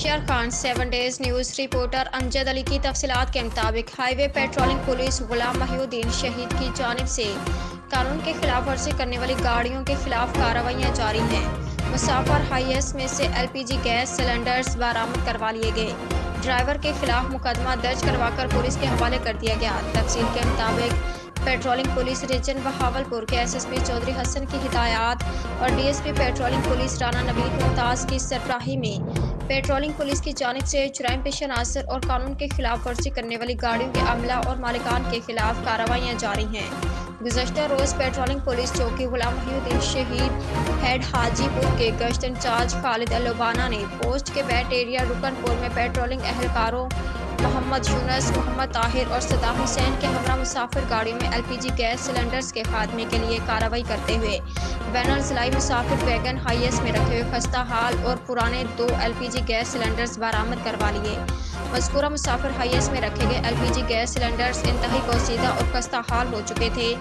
इंतजार Khan 7 days news reporter Amjad Ali की तफसीलात के मुताबिक हाईवे पेट्रोलिंग पुलिस गुलाम महिउद्दीन शहीद की जानिब से कानून के खिलाफ वर्जी करने वाली गाड़ियों के खिलाफ कार्रवाइयाँ जारी हैं। मुसाफिर हाईएस में से एलपीजी गैस सिलेंडर्स बरामद करवा लिए गए। ड्राइवर के खिलाफ मुकदमा दर्ज करवाकर पुलिस के हवाले कर दिया गया। तफसील के मुताबिक पेट्रोलिंग पुलिस रीजन बहावलपुर के एसएसपी चौधरी हसन की हिदायत और DSP patrolling police Rana Naveed Mumtaz की सरबराही में पेट्रोलिंग पुलिस की जानिब से जुराइम पेश अनासर और कानून के खिलाफ वर्जी करने वाली गाड़ियों के अमला और मालिकान के खिलाफ कार्रवाइयाँ जारी हैं। गुज़श्ता रोज़ पेट्रोलिंग पुलिस चौकी गुलाम महिउद्दीन शहीद हेड हाजीपुर के गश्त इंचार्ज खालिद अलोबाना ने पोस्ट के बैट एरिया रुकनपुर में पेट्रोलिंग एहलकारों मोहम्मद यूनुस, मोहम्मद ताहिर और सदाम हुसैन के हमरा मुसाफिर गाड़ियों में एलपीजी गैस सिलेंडर्स के खात्मे के लिए कार्रवाई करते हुए बैनर ज़िलाई मुसाफिर वैगन हाईएस में रखे हुए खस्ता हाल और पुराने 2 एलपीजी गैस सिलेंडर्स बरामद करवा लिए। मज़कूरा मुसाफिर हाईएस में रखे गए एलपीजी गैस सिलेंडर्स इंतहाई पोशीदा और खस्ता हाल हो चुके थे,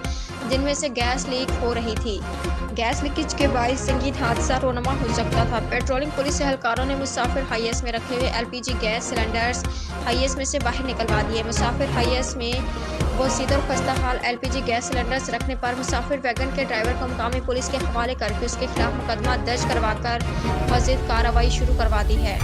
जिनमें से गैस लीक हो रही थी। गैस लीकेज के बाइस संगीन हादसा रोनमा हो सकता था। पेट्रोलिंग पुलिस एहलकारों ने मुसाफिर हाईएस में रखे हुए एलपीजी गैस सिलेंडर्स हाईएस में से बाहर निकलवा दिए। मुसाफिर हाईएस में बोसीदा और खस्ता हाल एलपीजी गैस सिलेंडर्स रखने पर मुसाफिर वैगन के ड्राइवर को मुकामी पुलिस के हवाले करके उसके खिलाफ मुकदमा दर्ज करवाकर मज़ीद कार्रवाई शुरू करवा दी है।